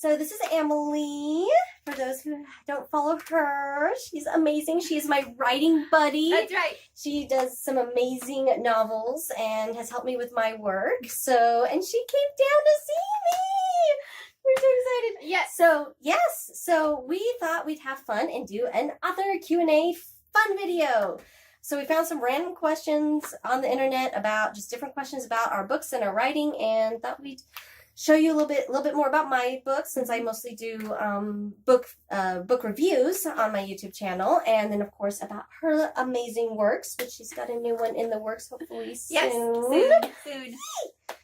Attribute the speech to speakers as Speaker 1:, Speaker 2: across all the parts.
Speaker 1: So this is Amalie. For those who don't follow her, she's amazing. She is my writing buddy.
Speaker 2: That's right.
Speaker 1: She does some amazing novels and has helped me with my work. And she came down to see me. We're so excited.
Speaker 2: Yes.
Speaker 1: So we thought we'd have fun and do an author Q&A fun video. So we found some random questions on the internet about just different questions about our books and our writing, and thought we'd show you a little bit more about my books, since I mostly do book reviews on my YouTube channel, and then of course about her amazing works, which she's got a new one in the works hopefully soon.
Speaker 2: Yes, soon.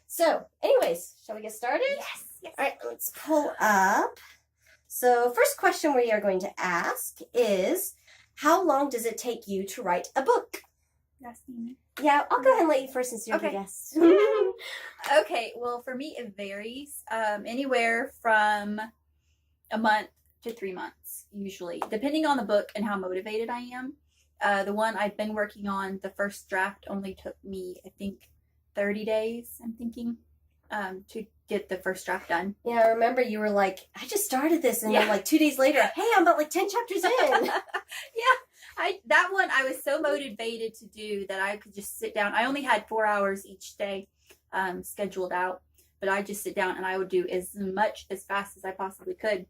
Speaker 1: So, anyways, shall we get started?
Speaker 2: Yes.
Speaker 1: All right, let's pull up. So, first question we are going to ask is, how long does it take you to write a book? Yeah, I'll go ahead and let you first since you're the guest.
Speaker 2: Okay, well, for me, it varies. Anywhere from a month to 3 months, usually, depending on the book and how motivated I am. The one I've been working on, the first draft, only took me, I think, 30 days, I'm thinking, to get the first draft done.
Speaker 1: Yeah, I remember you were like, I just started this, and then like 2 days later, hey, I'm about like 10 chapters in.
Speaker 2: That one I was so motivated to do that I could just sit down. I only had 4 hours each day scheduled out, but I just sit down and I would do as fast as I possibly could,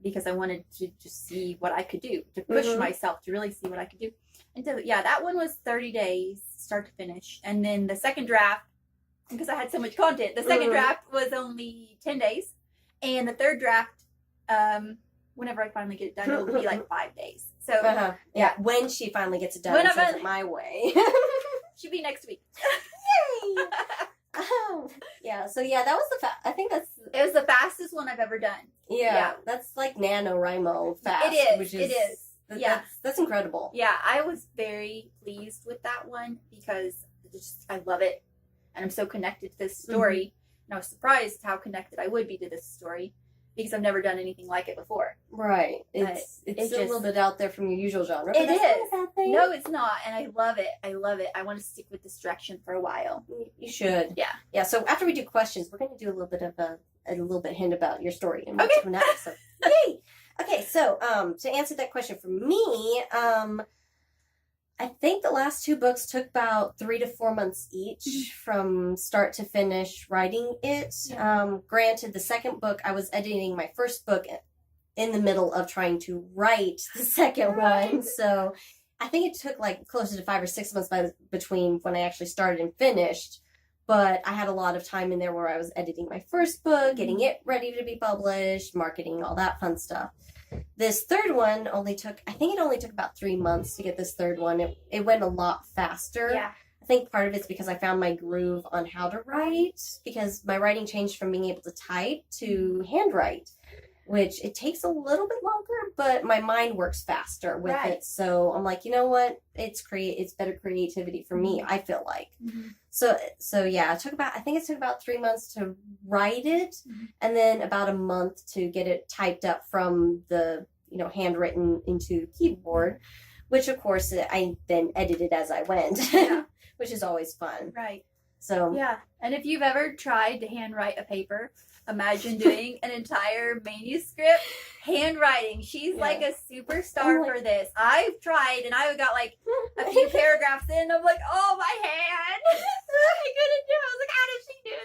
Speaker 2: because I wanted to just see what I could do, to push myself to really see what I could do. And so, yeah, that one was 30 days start to finish. And then the second draft, because I had so much content, the second draft was only 10 days. And the third draft, whenever I finally get it done, it will be like 5 days. So,
Speaker 1: yeah, when she finally gets it done, sends it my way.
Speaker 2: Should be next week.
Speaker 1: Yay! Yeah, so yeah, that was I think it
Speaker 2: was the fastest one I've ever done.
Speaker 1: Yeah, that's like NaNoWriMo fast.
Speaker 2: It is.
Speaker 1: That's incredible.
Speaker 2: Yeah, I was very pleased with that one because I love it. And I'm so connected to this story. And I was surprised how connected I would be to this story, because I've never done anything like it before.
Speaker 1: Right. It's a little bit out there from your usual genre.
Speaker 2: It is. No, it's not. And I love it. I want to stick with this direction for a while.
Speaker 1: You should.
Speaker 2: Yeah.
Speaker 1: Yeah, so after we do questions, we're going to do a little bit of a hint about your story. And what's coming out. So, yay! Okay, so to answer that question for me, I think the last 2 books took about 3 to 4 months each from start to finish writing it. Yeah. Granted, the second book, I was editing my first book in the middle of trying to write the second one. So I think it took like closer to 5 or 6 months between when I actually started and finished. But I had a lot of time in there where I was editing my first book, getting it ready to be published, marketing, all that fun stuff. This third one only took about 3 months to get this third one. It went a lot faster. Yeah. I think part of it's because I found my groove on how to write, because my writing changed from being able to type to handwrite, which it takes a little bit longer, but my mind works faster with it. So I'm like, you know what? It's better creativity for me, I feel like. So yeah, I think it took about 3 months to write it, and then about a month to get it typed up from the, handwritten into keyboard, which of course I then edited as I went, which is always fun.
Speaker 2: Right.
Speaker 1: So
Speaker 2: yeah, and if you've ever tried to handwrite a paper, imagine doing an entire manuscript handwriting. She's like a superstar for this. I've tried, and I got like a few paragraphs in, and I'm like, oh, my hand! I couldn't do it. I was like, how did she do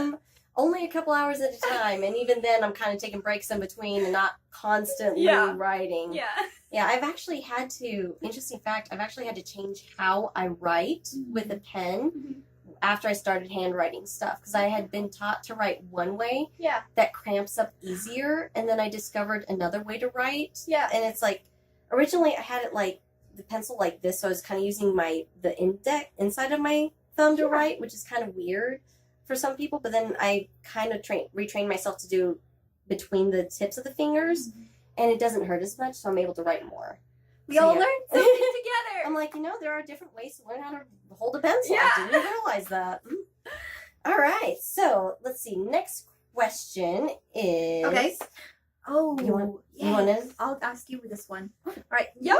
Speaker 2: this?
Speaker 1: Only a couple hours at a time, and even then, I'm kind of taking breaks in between and not constantly writing. Yeah, I've actually had to. Interesting fact: I've actually had to change how I write with a pen after I started handwriting stuff, because I had been taught to write one way that cramps up easier, and then I discovered another way to write. Yeah, and it's like originally I had it like the pencil like this, so I was kind of using the inside of my thumb to write, which is kind of weird for some people. But then I kind of retrained myself to do between the tips of the fingers, and it doesn't hurt as much, so I'm able to write more.
Speaker 2: We all learned something together.
Speaker 1: I'm like, there are different ways to learn how to hold a pencil. I didn't realize that. All right, so let's see. Next question is...
Speaker 2: Okay. Oh,
Speaker 1: you want to?
Speaker 2: I'll ask you this one. All right. Yeah.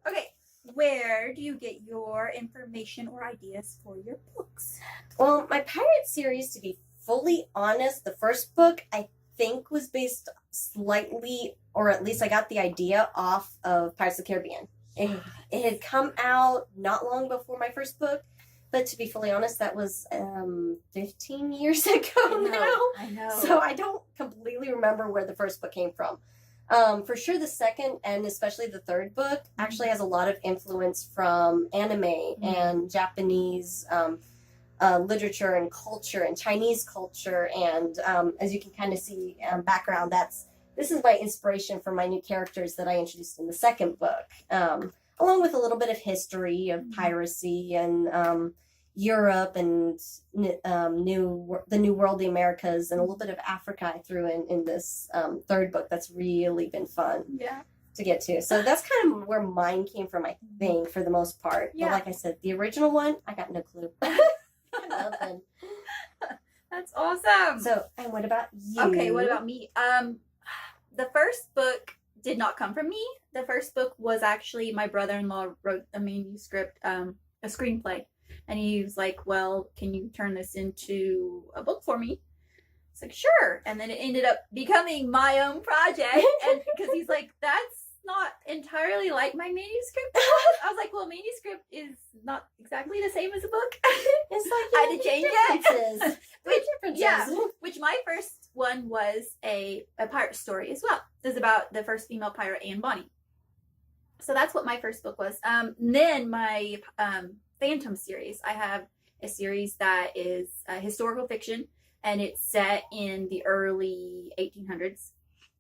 Speaker 2: Okay. Where do you get your information or ideas for your books?
Speaker 1: Well, my pirate series, to be fully honest, the first book, I think was based slightly, or at least I got the idea off of Pirates of the Caribbean. It had come out not long before my first book, but to be fully honest, that was 15 years ago now.
Speaker 2: I know.
Speaker 1: So I don't completely remember where the first book came from. For sure, the second and especially the third book actually has a lot of influence from anime and Japanese literature and culture and Chinese culture. And as you can kind of see background, this is my inspiration for my new characters that I introduced in the second book, along with a little bit of history of piracy and Europe and the New World, the Americas, and a little bit of Africa I threw in this third book. That's really been fun to get to. So that's kind of where mine came from, I think, for the most part. But like I said, the original one, I got no clue. Nothing.
Speaker 2: That's awesome.
Speaker 1: So, and what about you?
Speaker 2: Okay, what about me? The first book did not come from me. The first book was actually my brother-in-law wrote a manuscript, a screenplay. And he was like, well, can you turn this into a book for me? It's like, sure. And then it ended up becoming my own project. And because he's like, that's not entirely like my manuscript. I was like, well, manuscript is not exactly the same as a book.
Speaker 1: It's like,
Speaker 2: I had to change it. Which my first one was a pirate story as well. It was about the first female pirate, Anne Bonny. So that's what my first book was. Then my Phantom series. I have a series that is historical fiction, and it's set in the early 1800s.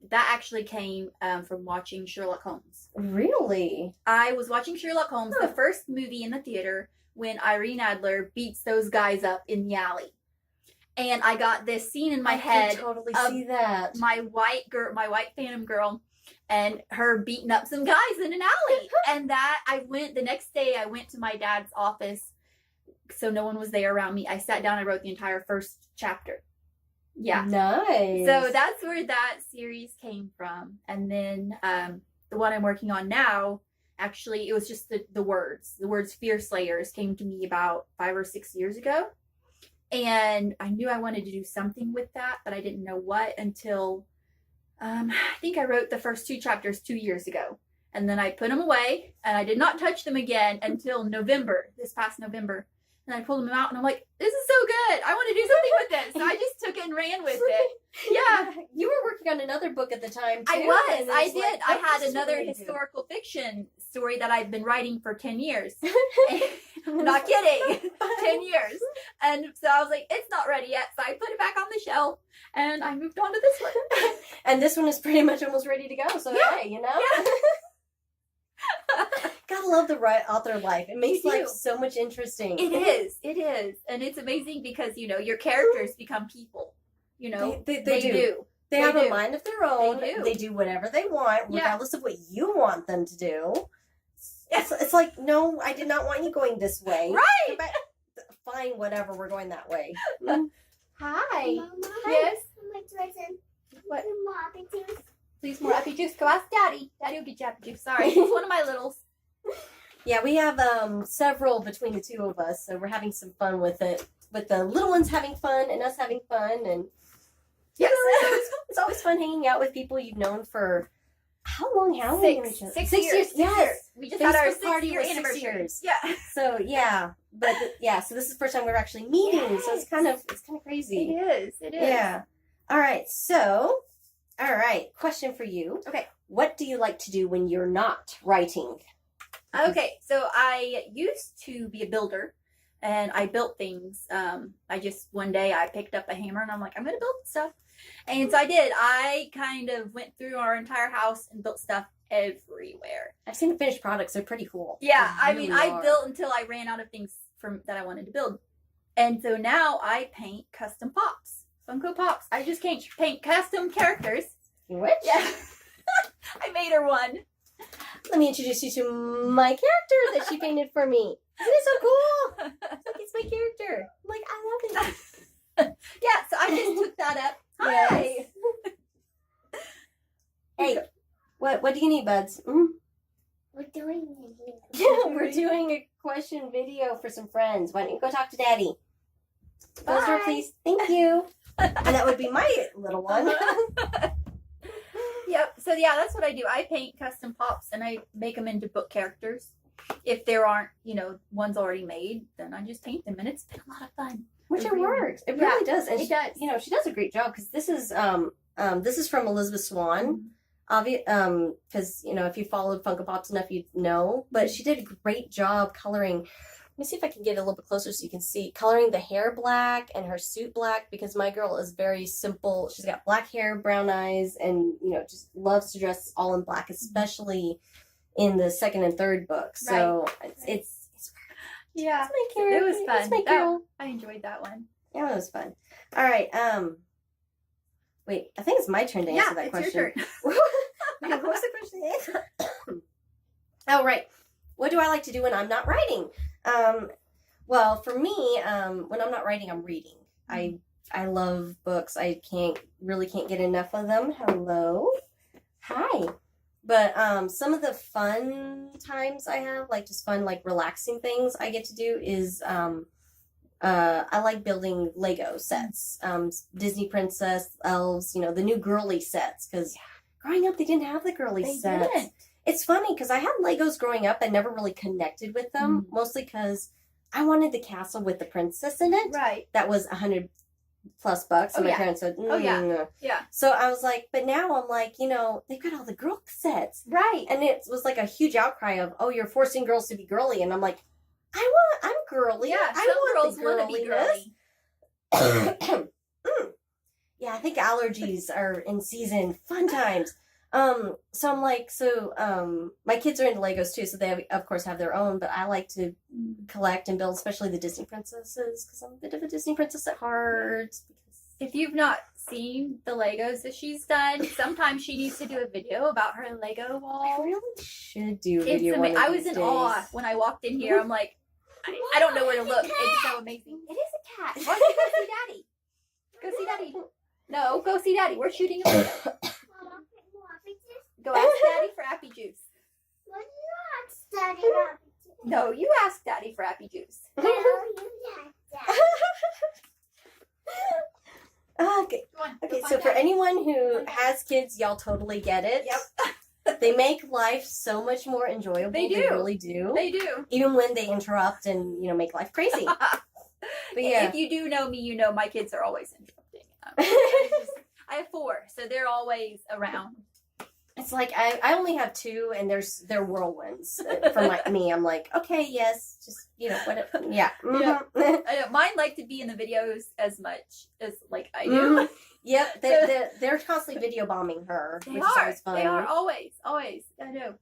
Speaker 2: That actually came from watching Sherlock Holmes.
Speaker 1: Really?
Speaker 2: I was watching Sherlock Holmes, the first movie in the theater, when Irene Adler beats those guys up in the alley. And I got this scene in my head.
Speaker 1: I can totally see that.
Speaker 2: My white Phantom girl, and her beating up some guys in an alley. And that the next day I went to my dad's office, so no one was there around me. I sat down, I wrote the entire first chapter. Yeah.
Speaker 1: Nice.
Speaker 2: So that's where that series came from. And then the one I'm working on now, actually, it was just the words. The words Fear Slayers came to me about 5 or 6 years ago. And I knew I wanted to do something with that, but I didn't know what until I think I wrote the first 2 chapters 2 years ago. And then I put them away, and I did not touch them again until this past November. And I pulled them out, and I'm like, this is so good. I want to do something with this. So I just took it and ran with it. Yeah.
Speaker 1: You were working on another book at the time, too.
Speaker 2: I did. I had another historical fiction story that I've been writing for 10 years. Not kidding. 10 years. And so I was like, it's not ready yet. So I put it back on the shelf, and I moved on to this one.
Speaker 1: And this one is pretty much almost ready to go. So, hey, you know?
Speaker 2: Yeah.
Speaker 1: Gotta love the author life. It makes life so much interesting.
Speaker 2: It is. And it's amazing because, your characters become people. They do.
Speaker 1: They have a mind of their own.
Speaker 2: They do.
Speaker 1: They do whatever they want, regardless of what you want them to do. It's like, no, I did not want you going this way.
Speaker 2: Right.
Speaker 1: Fine, whatever, we're going that way.
Speaker 2: Hi.
Speaker 3: Mama,
Speaker 2: Yes.
Speaker 3: What? More apple juice.
Speaker 2: Please, more apple juice. Go ask Daddy. Daddy will get you apple juice. Sorry. It's one of my littles.
Speaker 1: Yeah, we have several between the two of us, so we're having some fun with it. With the little ones having fun and us having fun, and
Speaker 2: yes,
Speaker 1: it's always fun hanging out with people you've known for how long? How
Speaker 2: six,
Speaker 1: long?
Speaker 2: 6 years.
Speaker 1: Yes,
Speaker 2: we just had our
Speaker 1: Facebook party
Speaker 2: 6-year
Speaker 1: was 6
Speaker 2: anniversary.
Speaker 1: years.
Speaker 2: Yeah.
Speaker 1: So yeah, but so this is the first time we're actually meeting. So it's kind of crazy.
Speaker 2: It is.
Speaker 1: Yeah. All right. Question for you.
Speaker 2: Okay.
Speaker 1: What do you like to do when you're not writing?
Speaker 2: Okay, so I used to be a builder, and I built things. One day I picked up a hammer, and I'm like, I'm going to build stuff. And so I did. I kind of went through our entire house and built stuff everywhere.
Speaker 1: I've seen the finished products. They're pretty cool.
Speaker 2: Yeah,
Speaker 1: They
Speaker 2: I mean,
Speaker 1: really
Speaker 2: I
Speaker 1: are.
Speaker 2: built until I ran out of things that I wanted to build. And so now I paint custom pops, Funko Pops. I just can't paint custom characters.
Speaker 1: Which?
Speaker 2: Yeah. I made her one.
Speaker 1: Let me introduce you to my character that she painted for me. Isn't it so cool? Look, it's my character. I'm like, I love it.
Speaker 2: Yeah, so I just took that up. Hi.
Speaker 1: Yes. Hey, what do you need, buds? Mm?
Speaker 3: We're doing it.
Speaker 1: We're doing a question video for some friends. Why don't you go talk to Daddy? Close door,
Speaker 2: Bye.
Speaker 1: please. Thank you. And that would be my little one.
Speaker 2: Yep. So yeah, that's what I do. I paint custom pops and I make them into book characters. If there aren't, ones already made, then I just paint them, and it's been a lot of fun.
Speaker 1: Which it
Speaker 2: really-
Speaker 1: works. It
Speaker 2: yeah,
Speaker 1: really does. And
Speaker 2: it does.
Speaker 1: she does a great job, because this is from Elizabeth Swan. Because if you followed Funko Pops enough, you'd know. But she did a great job coloring. Let me see if I can get a little bit closer so you can see. Coloring the hair black and her suit black, because my girl is very simple. She's got black hair, brown eyes, and just loves to dress all in black, especially in the second and third book. So it's
Speaker 2: Yeah.
Speaker 1: it's my character.
Speaker 2: It was fun.
Speaker 1: It's my girl.
Speaker 2: I enjoyed that one.
Speaker 1: Yeah, it was fun. All right. Wait, I think it's my turn to answer that
Speaker 2: it's
Speaker 1: question.
Speaker 2: your turn.
Speaker 1: Wait, what was the question? Oh, right. What do I like to do when I'm not writing? Well, for me, when I'm not writing, I'm reading. I love books. I really can't get enough of them. Hello. Hi. But some of the fun times I have, like just fun, like relaxing things I get to do is I like building Lego sets. Disney Princess, Elves, the new girly sets, because growing up they didn't have the girly
Speaker 2: They
Speaker 1: sets.
Speaker 2: didn't.
Speaker 1: It's funny because I had Legos growing up and never really connected with them, mostly because I wanted the castle with the princess in it.
Speaker 2: Right.
Speaker 1: That was $100+ and my parents said,
Speaker 2: yeah. Yeah.
Speaker 1: So I was like, but now I'm like, they've got all the girl sets.
Speaker 2: Right.
Speaker 1: And it was like a huge outcry of, oh, you're forcing girls to be girly. And I'm like, I'm girly.
Speaker 2: Yeah.
Speaker 1: I
Speaker 2: Some
Speaker 1: want
Speaker 2: girls
Speaker 1: the
Speaker 2: want to be
Speaker 1: girliness.
Speaker 2: girly.
Speaker 1: Yeah, I think allergies are in season. Fun times. So I'm like, my kids are into Legos too, so they of course have their own, but I like to collect and build, especially the Disney princesses, because I'm a bit of a Disney princess at heart.
Speaker 2: If you've not seen the Legos that she's done, sometimes she needs to do a video about her Lego
Speaker 1: I
Speaker 2: wall.
Speaker 1: really should do a video.
Speaker 2: I was in awe when I walked in here. I'm like, I don't know where to look. It's so amazing. It is a cat. Why don't you go see Daddy? Go see Daddy. No, go see Daddy. We're shooting a video. Go ask Daddy for appy juice.
Speaker 3: What do you ask Daddy about?
Speaker 2: No, you ask Daddy for appy juice.
Speaker 3: No, you ask Daddy.
Speaker 1: Okay.
Speaker 2: Go on.
Speaker 1: Okay,
Speaker 2: Go
Speaker 1: so
Speaker 2: find
Speaker 1: for
Speaker 2: Daddy.
Speaker 1: anyone who
Speaker 2: Find Daddy.
Speaker 1: has kids, y'all totally get it.
Speaker 2: Yep.
Speaker 1: They make life so much more enjoyable.
Speaker 2: They do.
Speaker 1: They really do.
Speaker 2: They do.
Speaker 1: Even when they interrupt and, make life crazy. But yeah.
Speaker 2: If you do know me, you know my kids are always interrupting. I have 4, so they're always around.
Speaker 1: It's like I only have 2, and they're whirlwinds for me. I'm like, okay, yes, just whatever. Yeah.
Speaker 2: Yeah.
Speaker 1: Mhm.
Speaker 2: I know, mine like to be in the videos as much as I do.
Speaker 1: Mhm. Yep. They're constantly video bombing her,
Speaker 2: They
Speaker 1: which
Speaker 2: are.
Speaker 1: is always fun.
Speaker 2: They are always. I know.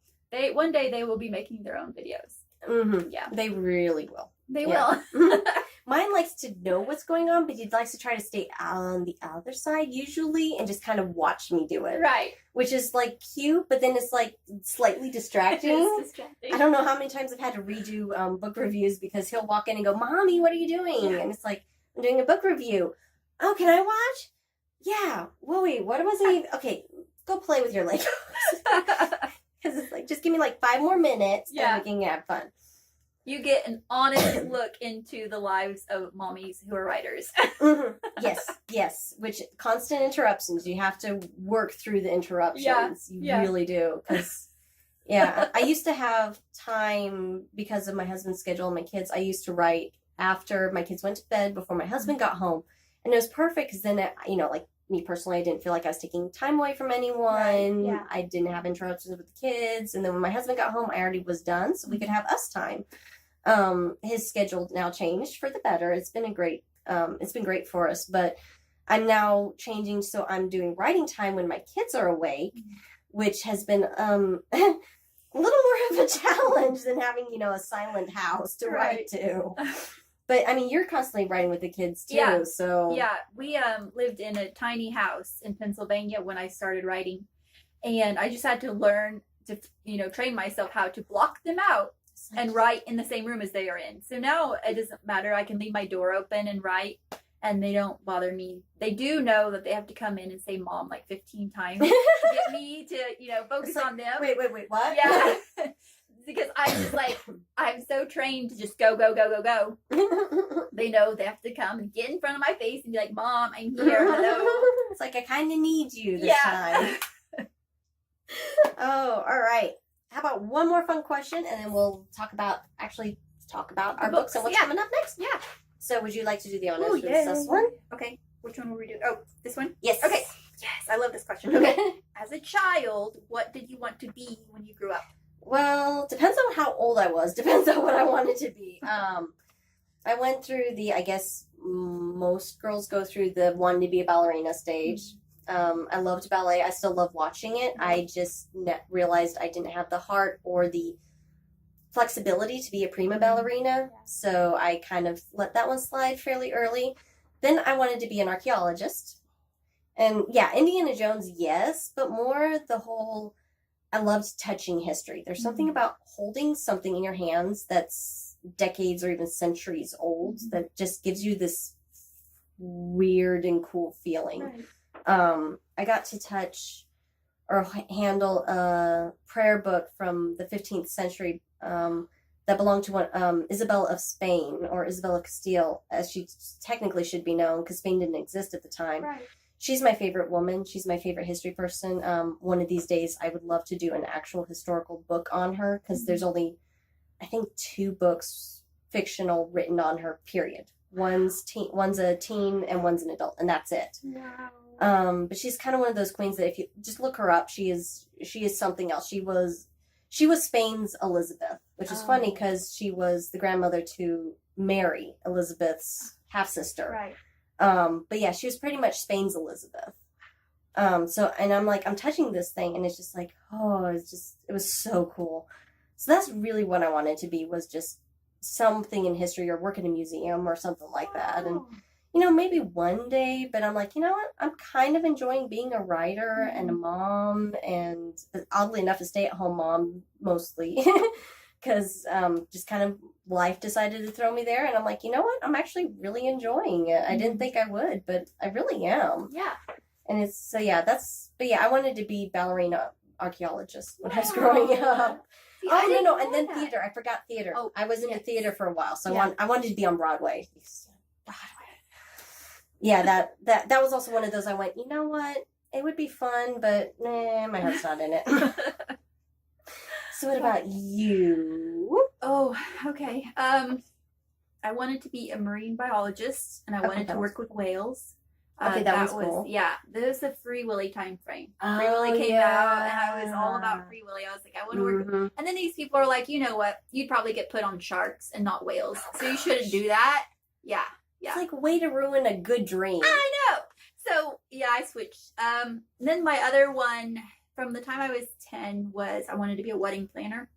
Speaker 2: One day they will be making their own videos.
Speaker 1: Mm-hmm.
Speaker 2: Yeah,
Speaker 1: They really will.
Speaker 2: they
Speaker 1: Yeah.
Speaker 2: will.
Speaker 1: Mine likes to know what's going on, but he likes to try to stay on the other side usually and just kind of watch me do it.
Speaker 2: Right.
Speaker 1: Which is cute, but then it's slightly distracting.
Speaker 2: It's distracting.
Speaker 1: I don't know how many times I've had to redo book reviews because he'll walk in and go, "Mommy, what are you doing?"
Speaker 2: Yeah.
Speaker 1: And it's like, "I'm doing a book review." "Oh, can I watch?" "Yeah." "Well, wait, what was I even?" "Okay, go play with your Legos." Because it's just give me 5 more minutes
Speaker 2: Yeah.
Speaker 1: and we can have fun.
Speaker 2: You get an honest look into the lives of mommies who are writers.
Speaker 1: Mhm. Yes. Which constant interruptions. You have to work through the interruptions. You
Speaker 2: yeah.
Speaker 1: really do. Because, yeah, I used to have time because of my husband's schedule and my kids. I used to write after my kids went to bed, before my husband got home. And it was perfect because then, me personally, I didn't feel like I was taking time away from anyone.
Speaker 2: Right, yeah.
Speaker 1: I didn't have interruptions with the kids. And then when my husband got home, I already was done. So we could have us time. His schedule now changed for the better. It's been great for us, but I'm now changing. So I'm doing writing time when my kids are awake, which has been, a little more of a challenge than having, a silent house to write to. But you're constantly writing with the kids too.
Speaker 2: Yeah.
Speaker 1: So
Speaker 2: Yeah, we lived in a tiny house in Pennsylvania when I started writing, and I just had to learn to, train myself how to block them out and write in the same room as they are in. So now it doesn't matter. I can leave my door open and write, and they don't bother me. They do know that they have to come in and say "Mom" 15 times to get me to, focus on them.
Speaker 1: Wait, what?
Speaker 2: Yeah. because I'm just like, I'm so trained to just go, go, go, go, go. They know they have to come and get in front of my face and be like, Mom, I'm here. Hello.
Speaker 1: It's like, I kind of need you this time. Oh, all right. How about one more fun question, and then we'll talk about our books and what's coming up next.
Speaker 2: Yeah.
Speaker 1: So would you like to do the honors
Speaker 2: Oh,
Speaker 1: for this one?
Speaker 2: Okay. Which one will we do? Oh, this one?
Speaker 1: Yes.
Speaker 2: Okay. Yes, I love this question. Okay. As a child, what did you want to be when you grew up?
Speaker 1: Well, depends on how old I was. Depends on what I wanted to be. I went through I guess most girls go through the wanting to be a ballerina stage. I loved ballet. I still love watching it. I just realized I didn't have the heart or the flexibility to be a prima ballerina. So I kind of let that one slide fairly early. Then I wanted to be an archaeologist. And yeah, Indiana Jones, yes, but more the whole, I loved touching history. There's something about holding something in your hands that's decades or even centuries old that just gives you this weird and cool feeling.
Speaker 2: Right.
Speaker 1: I got to touch or handle a prayer book from the 15th century that belonged to one Isabel of Spain, or Isabel of Castile, as she technically should be known because Spain didn't exist at the time.
Speaker 2: Right.
Speaker 1: She's my favorite woman. She's my favorite history person. One of these days, I would love to do an actual historical book on her because there's only, I think, 2 books fictional written on her, period. One's a teen and one's an adult, and that's it.
Speaker 2: Wow.
Speaker 1: But she's kind of one of those queens that if you just look her up, she is something else. She was Spain's Elizabeth, which is funny because she was the grandmother to Mary, Elizabeth's half sister.
Speaker 2: Right.
Speaker 1: But yeah, she was pretty much Spain's Elizabeth. So, and I'm touching this thing and it's just like, it was so cool. So that's really what I wanted to be, was just something in history or work in a museum or something like that. And, maybe one day, but I'm like, you know what? I'm kind of enjoying being a writer and a mom, and oddly enough, a stay-at-home mom mostly, because just kind of life decided to throw me there. And I'm like, you know what? I'm actually really enjoying it. I didn't think I would, but I really am.
Speaker 2: Yeah.
Speaker 1: And it's, so yeah, I wanted to be ballerina archaeologist when I was growing up.
Speaker 2: See,
Speaker 1: No, and then theater. I forgot theater.
Speaker 2: Oh,
Speaker 1: I was into theater for a while, so
Speaker 2: Yeah.
Speaker 1: I wanted to be on Broadway. Yeah, that was also one of those I went, you know what? It would be fun, but my heart's not in it. So what about you?
Speaker 2: Oh, okay. I wanted to be a marine biologist, and I wanted to work with whales.
Speaker 1: Okay, that was cool.
Speaker 2: Yeah, there was the Free Willy time frame.
Speaker 1: Oh,
Speaker 2: Free Willy came out, and I was all
Speaker 1: yeah.
Speaker 2: about Free Willy. I was like, I want to work with. And then these people are like, you know what? You'd probably get put on sharks and not whales, so you shouldn't do that. Yeah.
Speaker 1: It's like way to ruin a good dream.
Speaker 2: I know. So yeah, I switched. Then my other one from the time I was 10 was I wanted to be a wedding planner.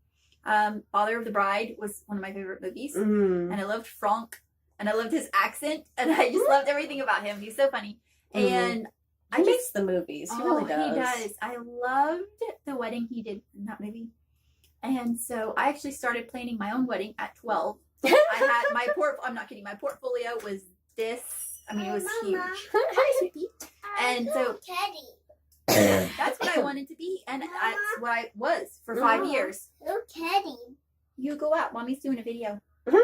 Speaker 2: Father of the Bride was one of my favorite movies, and I loved Franck, and I loved his accent, and I just loved everything about him. He's so funny, and
Speaker 1: He makes the movies. He really does.
Speaker 2: He does. I loved the wedding he did in that movie, and so I actually started planning my own wedding at 12. I had my I'm not kidding. My portfolio was this. I mean, it was huge. Hi, sweetie. And so that's what I wanted to be, and that's what I was for 5 years.
Speaker 3: Look, Teddy.
Speaker 2: You go out. Mommy's doing a video. Go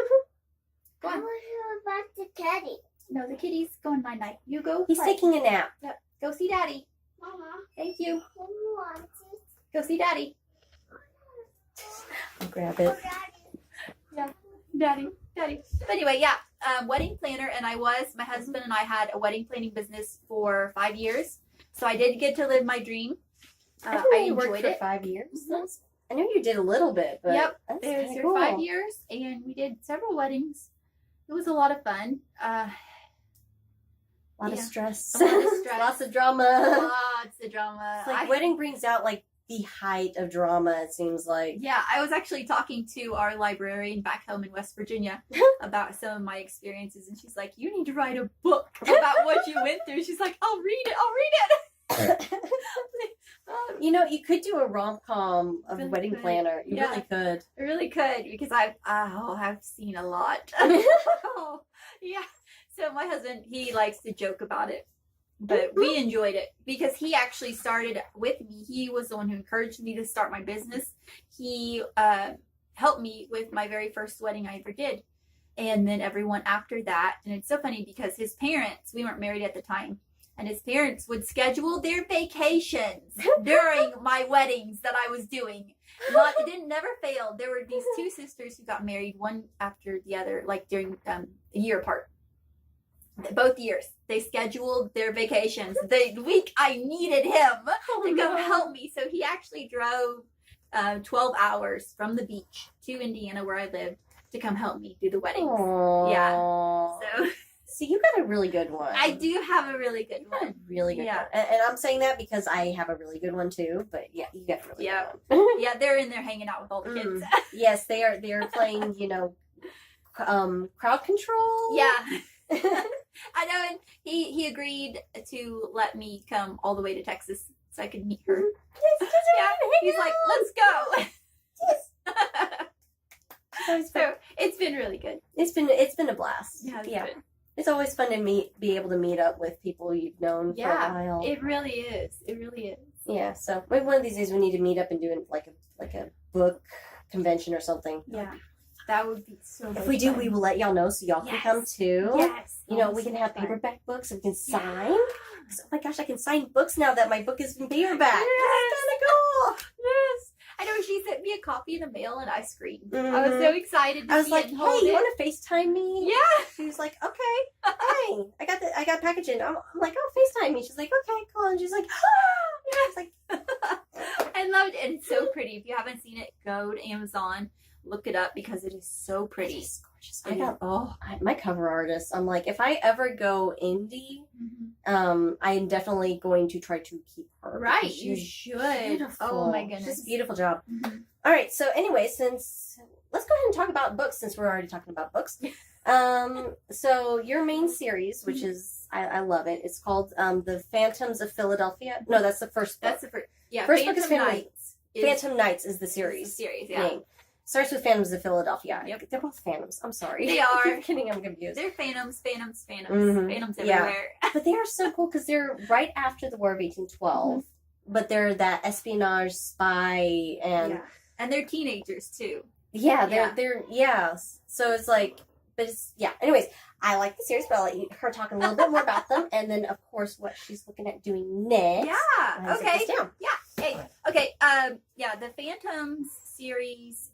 Speaker 3: I
Speaker 2: on.
Speaker 3: want to hear about the Teddy.
Speaker 2: No, the kitty's going night night. You go.
Speaker 1: He's
Speaker 2: play.
Speaker 1: taking a nap.
Speaker 2: Yep. Go see Daddy.
Speaker 3: Mama,
Speaker 2: Thank you.
Speaker 3: when you want it,
Speaker 2: Go see Daddy.
Speaker 1: I'll grab it.
Speaker 2: Daddy. But anyway, yeah, wedding planner, and my husband and I had a wedding planning business for 5 years. So I did get to live my dream.
Speaker 1: I
Speaker 2: I
Speaker 1: you worked
Speaker 2: enjoyed
Speaker 1: for
Speaker 2: it.
Speaker 1: 5 years. I knew you did a little bit, but
Speaker 2: Yep,
Speaker 1: that's
Speaker 2: it was
Speaker 1: kinda
Speaker 2: for
Speaker 1: cool.
Speaker 2: 5 years, and we did several weddings. It was a lot of fun.
Speaker 1: A lot of
Speaker 2: Yeah.
Speaker 1: stress.
Speaker 2: A lot of stress.
Speaker 1: Lots of drama.
Speaker 2: Lots of drama.
Speaker 1: It's like wedding brings out like the height of drama, it seems like.
Speaker 2: Yeah, I was actually talking to our librarian back home in West Virginia about some of my experiences, and she's like, "You need to write a book about what you went through." She's like, "I'll read it.
Speaker 1: You could do a rom-com of
Speaker 2: Really
Speaker 1: Wedding
Speaker 2: could.
Speaker 1: Planner. You
Speaker 2: Yeah.
Speaker 1: really could.
Speaker 2: I really could, because I've seen a lot." Yeah. So my husband, he likes to joke about it, but we enjoyed it because he actually started with me. He was the one who encouraged me to start my business. He help me with my very first wedding I ever did. And then everyone after that. And it's so funny because his parents, we weren't married at the time, and his parents would schedule their vacations during my weddings that I was doing. It never failed. There were these two sisters who got married one after the other, like during a year apart. Both years. They scheduled their vacations. The week I needed him to come help me. So he actually drove 12 hours from the beach to Indiana where I lived to come help me do the weddings.
Speaker 1: Aww.
Speaker 2: Yeah. So
Speaker 1: see, you got a really good one.
Speaker 2: I do have a really good
Speaker 1: You got a
Speaker 2: one.
Speaker 1: really good
Speaker 2: Yeah.
Speaker 1: one. And I'm saying that because I have a really good one too. But yeah, you got a really
Speaker 2: Yeah.
Speaker 1: good one.
Speaker 2: Yeah, they're in there hanging out with all the kids.
Speaker 1: Yes, they are. They are playing. Crowd control.
Speaker 2: Yeah. I know, and he agreed to let me come all the way to Texas so I could meet her. Yeah, he's like, let's go. So it's been really good.
Speaker 1: It's been a blast.
Speaker 2: Yeah, it's
Speaker 1: yeah.
Speaker 2: good.
Speaker 1: It's always fun to be able to meet up with people you've known for a while.
Speaker 2: It really is. It really is.
Speaker 1: Yeah, so maybe one of these days we need to meet up and do like a book convention or something.
Speaker 2: Yeah, that would be so.
Speaker 1: If we do, we will let y'all know so y'all can come too.
Speaker 2: Yes.
Speaker 1: We can have paperback books and we can sign. 'Cause, oh my gosh, I can sign books now that my book is in paperback.
Speaker 2: Yes.
Speaker 1: That's kind of cool.
Speaker 2: Yes. I know she sent me a copy in the mail and I screamed. I was
Speaker 1: Mhm.
Speaker 2: so excited to
Speaker 1: I was
Speaker 2: see
Speaker 1: like,
Speaker 2: it
Speaker 1: hey,
Speaker 2: and hold
Speaker 1: you
Speaker 2: it.
Speaker 1: want to FaceTime me?
Speaker 2: Yeah.
Speaker 1: She was like, okay, hey, I got package in. I'm like, oh, FaceTime me. She's like, okay, cool. And she's like, ah. I was like,
Speaker 2: I loved it. And it's so pretty. If you haven't seen it, go to Amazon, look it up because it is so pretty.
Speaker 1: it's gorgeous. My cover artist. I'm like, if I ever go indie, I'm definitely going to try to keep her.
Speaker 2: Right,
Speaker 1: because
Speaker 2: you
Speaker 1: she's
Speaker 2: should.
Speaker 1: beautiful.
Speaker 2: Oh my
Speaker 1: She does
Speaker 2: goodness.
Speaker 1: a beautiful job.
Speaker 2: Mhm.
Speaker 1: All right. So anyway, let's go ahead and talk about books since we're already talking about books. So your main series, which is I love it. It's called The Phantoms of Philadelphia. No, that's the first book.
Speaker 2: That's the first. Yeah,
Speaker 1: First book is
Speaker 2: Phantom
Speaker 1: Phantom Knights
Speaker 2: Nights
Speaker 1: is the series.
Speaker 2: series. Yeah,
Speaker 1: name. Starts with Phantoms of Philadelphia.
Speaker 2: Yep.
Speaker 1: They're both Phantoms. I'm sorry.
Speaker 2: They are.
Speaker 1: I'm kidding. I'm confused.
Speaker 2: they're phantoms,
Speaker 1: Mhm.
Speaker 2: phantoms
Speaker 1: Yeah.
Speaker 2: everywhere.
Speaker 1: But they are so cool because they're right after the War of 1812. But they're that espionage spy and
Speaker 2: Yeah, and they're teenagers too.
Speaker 1: they're so it's like, but it's anyways, I like the series, but I'll let her talk a little bit more about them, and then of course what she's looking at doing next.
Speaker 2: Yeah.
Speaker 1: I'll
Speaker 2: Okay.
Speaker 1: sit this down.
Speaker 2: Hey. Okay. Yeah. The Phantoms series.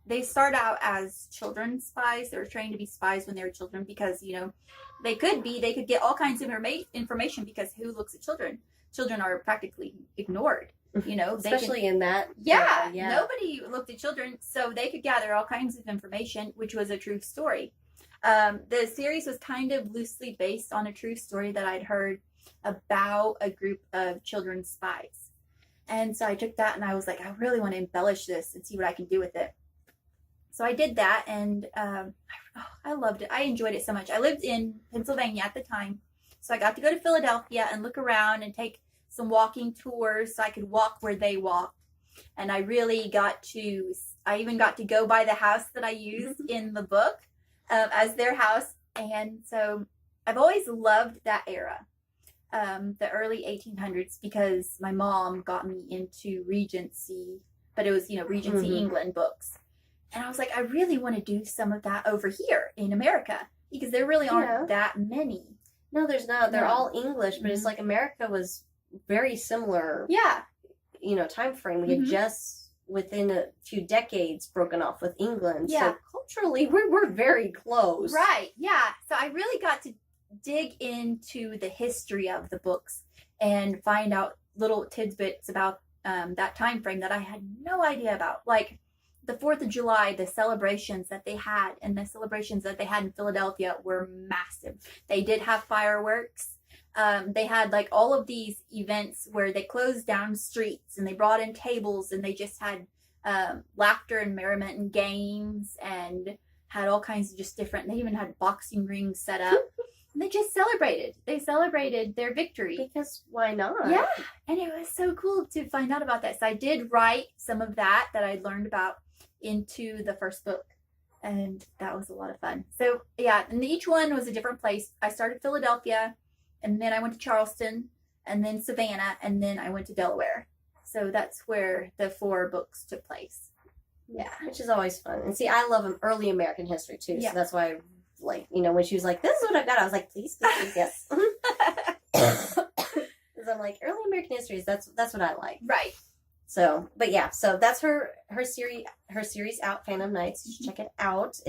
Speaker 2: They start out as children's spies. They were trained to be spies when they were children because they could get all kinds of information because who looks at children? Children are practically ignored.
Speaker 1: Especially in that.
Speaker 2: Yeah,
Speaker 1: yeah.
Speaker 2: nobody looked at children, so they could gather all kinds of information, which was a true story. The series was kind of loosely based on a true story that I'd heard about a group of children's spies. And so I took that and I was like, I really want to embellish this and see what I can do with it. So I did that, and I loved it. I enjoyed it so much. I lived in Pennsylvania at the time, so I got to go to Philadelphia and look around and take some walking tours so I could walk where they walked. And I really I even got to go by the house that I used in the book as their house. And so I've always loved that era, the early 1800s, because my mom got me into Regency, but it was, Regency England books. And I was like, I really want to do some of that over here in America because there really aren't that many.
Speaker 1: No, there's not. They're
Speaker 2: No.
Speaker 1: all English, but it's like America was very similar.
Speaker 2: Yeah.
Speaker 1: Time frame. We had just within a few decades broken off with England.
Speaker 2: Yeah.
Speaker 1: So culturally, we're very close.
Speaker 2: Right. Yeah. So I really got to dig into the history of the books and find out little tidbits about that time frame that I had no idea about. Like the 4th of July, the celebrations that they had and the celebrations that they had in Philadelphia were massive. They did have fireworks. They had like all of these events where they closed down streets and they brought in tables and they just had laughter and merriment and games and had all kinds of just different. They even had boxing rings set up. And they just celebrated. They celebrated their victory.
Speaker 1: Because why not?
Speaker 2: Yeah, and it was so cool to find out about that. So I did write some of that I learned about into the first book, and that was a lot of fun. So yeah, and each one was a different place. I started Philadelphia, and then I went to Charleston, and then Savannah, and then I went to Delaware. So that's where the 4 books took place. Yeah.
Speaker 1: which is always fun. And see, I love early American history too,
Speaker 2: Yeah.
Speaker 1: so that's why, like, you know, when she was like, "This is what I've got," I was like, "Please, please, please, yes." Because I'm like, early American history is that's what I like.
Speaker 2: Right.
Speaker 1: So, but yeah, so that's her series out, Phantom Nights. You should check it out.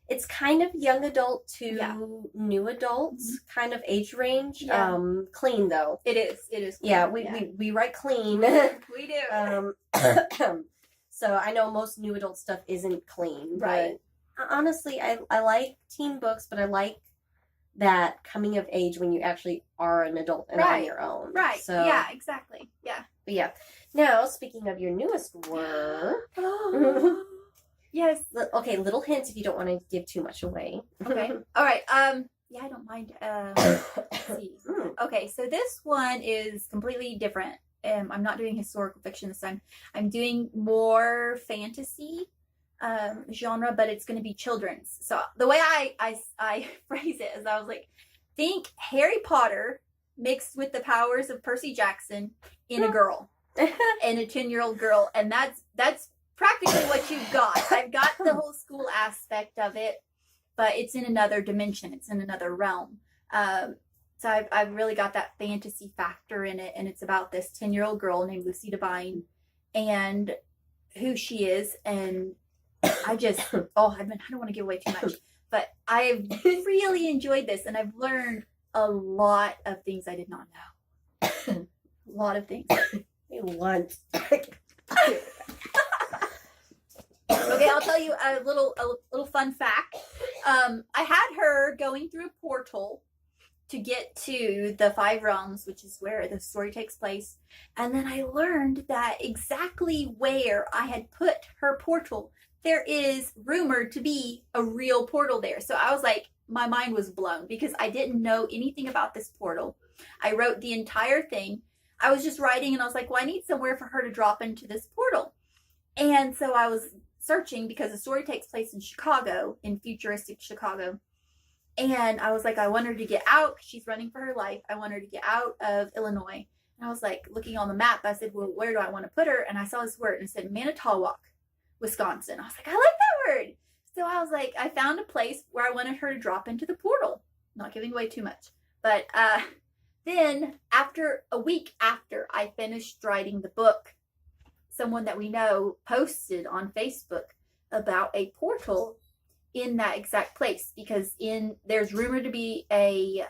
Speaker 1: It's kind of young adult to new adults kind of age range.
Speaker 2: Yeah.
Speaker 1: Clean though.
Speaker 2: It is. Clean.
Speaker 1: Yeah, we write clean.
Speaker 2: We do.
Speaker 1: So I know most new adult stuff isn't clean.
Speaker 2: Right.
Speaker 1: But honestly, I like teen books, but I like that coming of age when you actually are an adult and on your own.
Speaker 2: Right.
Speaker 1: So
Speaker 2: yeah, exactly. Yeah.
Speaker 1: But yeah. Now, speaking of your newest work.
Speaker 2: Yes.
Speaker 1: Okay, little hints if you don't want to give too much away.
Speaker 2: Okay. All right. Yeah, I don't mind. Let's see. Okay, so this one is completely different. I'm not doing historical fiction this time. I'm doing more fantasy genre, but it's going to be children's. So the way I phrase it is, I was like, think Harry Potter mixed with the powers of Percy Jackson in a girl, in a 10-year-old girl, and that's practically what you've got. I've got the whole school aspect of it, but it's in another dimension. It's in another realm. So I've really got that fantasy factor in it, and it's about this 10-year-old girl named Lucy Devine and who she is. And I just, I don't want to give away too much, but I've really enjoyed this, and I've learned a lot of things I did not know. A lot of things.
Speaker 1: Once.
Speaker 2: Okay, I'll tell you a little fun fact. I had her going through a portal to get to the 5 realms, which is where the story takes place. And then I learned that exactly where I had put her portal, there is rumored to be a real portal there. So I was like, my mind was blown because I didn't know anything about this portal. I wrote the entire thing. I was just writing and I was like, well, I need somewhere for her to drop into this portal. And so I was searching because the story takes place in Chicago, in futuristic Chicago. And I was like, I want her to get out. She's running for her life. I want her to get out of Illinois. And I was like, looking on the map, I said, well, where do I want to put her? And I saw this word and it said Manitowoc, Wisconsin. I was like, I like that word. So I was like, I found a place where I wanted her to drop into the portal. Not giving away too much. But then after a week after I finished writing the book, someone that we know posted on Facebook about a portal in that exact place, because there's rumored to be a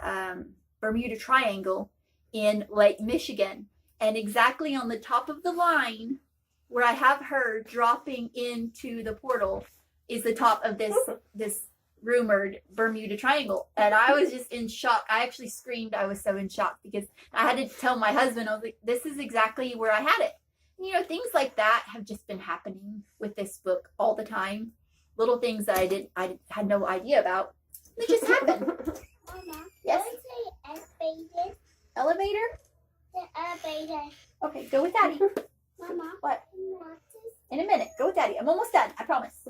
Speaker 2: Bermuda Triangle in Lake Michigan, and exactly on the top of the line where I have her dropping into the portal is the top of this rumored Bermuda Triangle. And I was just in shock. I actually screamed. I was so in shock because I had to tell my husband, I was like, this is exactly where I had it. You know, things like that have just been happening with this book all the time. Little things that I had no idea about. They just happen.
Speaker 3: Mama,
Speaker 2: Yes?
Speaker 3: can I say
Speaker 2: Elevator?
Speaker 3: the elevator?
Speaker 2: Okay, go with Daddy.
Speaker 3: Mama,
Speaker 2: What?
Speaker 3: you want this?
Speaker 2: In a minute. Go with Daddy. I'm almost done. I promise.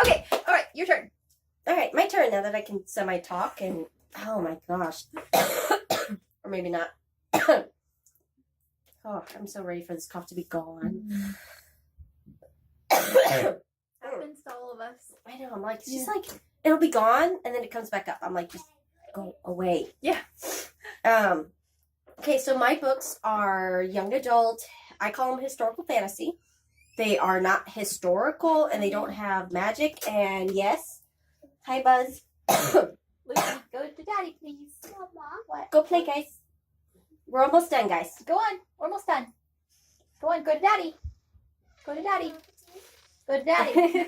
Speaker 2: Okay. All right. Your turn.
Speaker 1: All right, my turn now that I can semi-talk and oh my gosh. Or maybe not. Oh, I'm so ready for this cough to be gone.
Speaker 2: Happens to all of us.
Speaker 1: I know, I'm like, it's just like, it'll be gone and then it comes back up. I'm like, just go away.
Speaker 2: Yeah.
Speaker 1: Okay, so my books are young adult. I call them historical fantasy. They are not historical and they don't have magic. And yes, hi Buzz.
Speaker 2: Lucy, go to Daddy, please.
Speaker 3: Mama,
Speaker 2: What?
Speaker 1: Go play, guys. We're almost done, guys.
Speaker 2: Go on. We're almost done. Go on. Go to Daddy. Go to Daddy. Go to Daddy.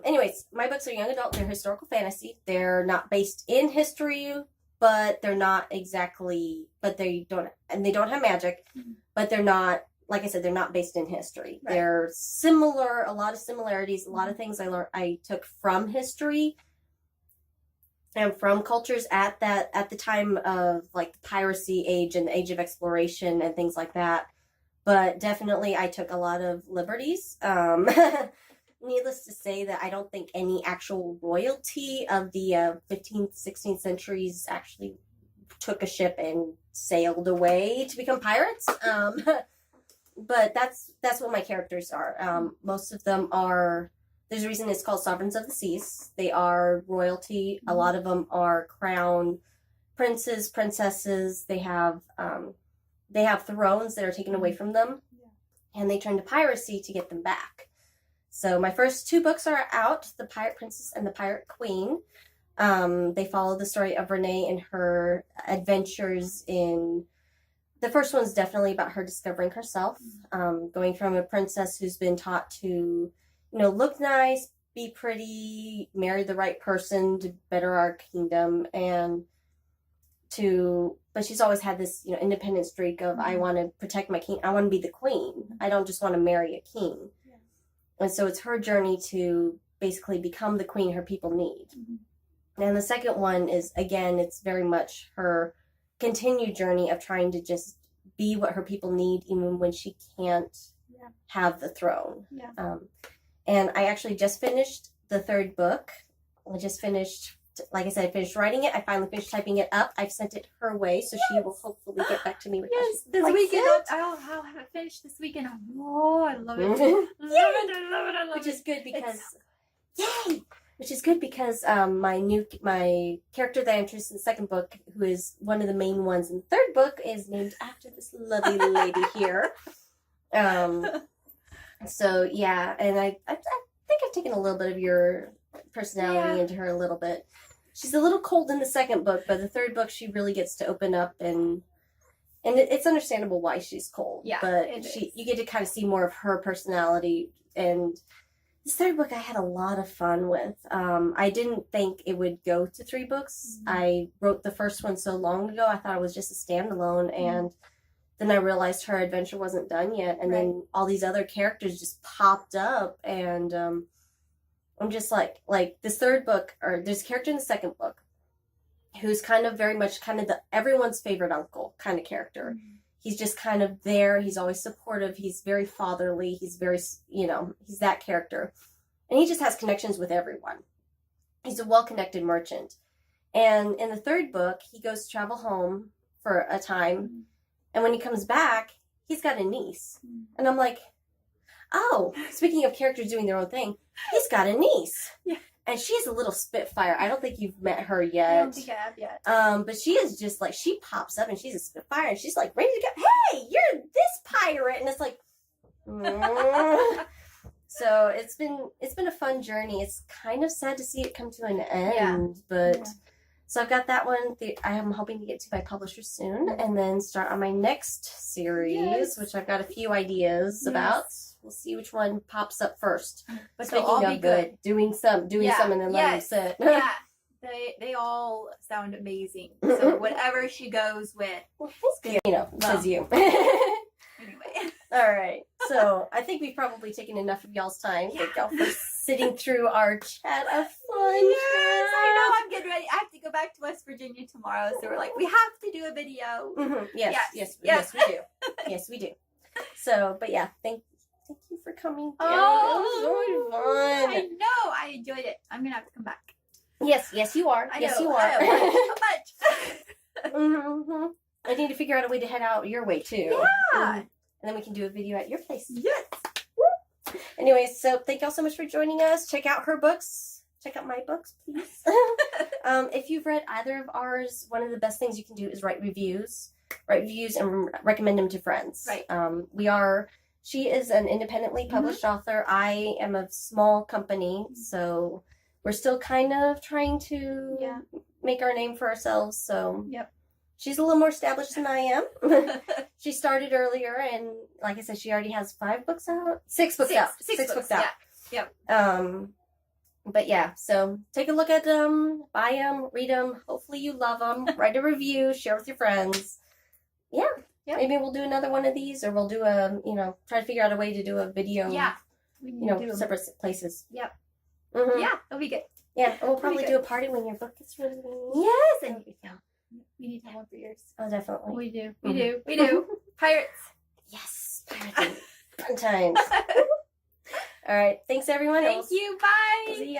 Speaker 1: Anyways, my books are young adult. They're historical fantasy. They're not based in history, but they're not exactly, but they don't have magic, but they're not, like I said, they're not based in history.
Speaker 2: Right.
Speaker 1: They're similar, a lot of similarities, a lot of things I took from history and from cultures at the time of like the piracy age and the age of exploration and things like that. But definitely I took a lot of liberties. Needless to say that I don't think any actual royalty of the 15th, 16th centuries actually took a ship and sailed away to become pirates. but that's what my characters are. Most of them are. There's a reason it's called Sovereigns of the Seas. They are royalty. A lot of them are crown princes, princesses. They have thrones that are taken away from them, and they turn to piracy to get them back. So my first 2 books are out: The Pirate Princess and The Pirate Queen. They follow the story of Renee and her adventures in. The first one's definitely about her discovering herself, going from a princess who's been taught to, look nice, be pretty, marry the right person to better our kingdom, but she's always had this, independent streak of, I want to protect my king. I want to be the queen. I don't just want to marry a king. Yeah. And so it's her journey to basically become the queen her people need. And the second one is, again, it's very much her continued journey of trying to just be what her people need, even when she can't have the throne. Yeah. And I actually just finished the 3rd book. I just finished, like I said, I finished writing it. I finally finished typing it up. I've sent it her way, so she will hopefully get back to me with
Speaker 2: this weekend. I'll have it finished this weekend. I love it. I love it.
Speaker 1: Which is good because, yay! Which is good because my character that I introduced in the 2nd book, who is one of the main ones in the 3rd book, is named after this lovely lady here. So yeah, and I think I've taken a little bit of your personality into her a little bit. She's a little cold in the 2nd book, but the 3rd book she really gets to open up, and it's understandable why she's cold. Yeah, but you get to kind of see more of her personality. And this 3rd book I had a lot of fun with. I didn't think it would go to 3 books. I wrote the first one so long ago. I thought it was just a standalone, and then I realized her adventure wasn't done yet, and then all these other characters just popped up, and I'm just like this 3rd book, or there's a character in the 2nd book who's kind of very much kind of everyone's favorite uncle kind of character. He's just kind of there. He's always supportive. He's very fatherly. He's very, he's that character. And he just has connections with everyone. He's a well-connected merchant. And in the 3rd book, he goes to travel home for a time. And when he comes back, he's got a niece. And I'm like, oh, speaking of characters doing their own thing, he's got a niece. Yeah. And she's a little spitfire. I don't think you've met her yet.
Speaker 2: I don't think I have yet.
Speaker 1: But she is just like, she pops up and she's a spitfire and she's like ready to go. Hey, you're this pirate, and it's like, so it's been a fun journey. It's kind of sad to see it come to an end, but so I've got that one. I am hoping to get to my publisher soon, and then start on my next series, which I've got a few ideas about. We'll see which one pops up first. But speaking of good, doing some and then letting them sit.
Speaker 2: Yeah, they all sound amazing. So whatever she goes with,
Speaker 1: says you.
Speaker 2: Anyway.
Speaker 1: All right. So I think we've probably taken enough of y'all's time. Thank y'all for sitting through our chat of fun.
Speaker 2: Yes, I know. I'm getting ready. I have to go back to West Virginia tomorrow, so we're like, we have to do a video.
Speaker 1: Yes, we do. Yes, we do. So, but yeah, thank you for coming.
Speaker 2: Oh,
Speaker 1: it was so fun.
Speaker 2: I know. I enjoyed it. I'm gonna have to come back.
Speaker 1: Yes, you are. Yes, you are.
Speaker 2: So much.
Speaker 1: I need to figure out a way to head out your way too.
Speaker 2: Yeah.
Speaker 1: And then we can do a video at your place.
Speaker 2: Yes.
Speaker 1: Anyways, so thank y'all so much for joining us. Check out her books. Check out my books, please. If you've read either of ours, one of the best things you can do is write reviews and recommend them to friends.
Speaker 2: Right.
Speaker 1: She is an independently published author. I am a small company, so we're still kind of trying to make our name for ourselves. So she's a little more established than I am. She started earlier, and like I said, she already has 5 books out. 6 books out. 6 books out.
Speaker 2: Yeah.
Speaker 1: But yeah, so take a look at them, buy them, read them. Hopefully you love them. Write a review, share with your friends. Yeah. Yep. Maybe we'll do another one of these, or we'll do try to figure out a way to do a video.
Speaker 2: Yeah.
Speaker 1: Separate places.
Speaker 2: Yep.
Speaker 1: Mm-hmm.
Speaker 2: Yeah, that'll be good.
Speaker 1: Yeah, and we'll probably do a party when your book gets released.
Speaker 2: Yes, and we need to have one for yours.
Speaker 1: Oh, definitely.
Speaker 2: We do. We do. Pirates.
Speaker 1: Yes, pirates. Fun times. All right. Thanks, everyone.
Speaker 2: Thank you. Bye.
Speaker 1: See ya.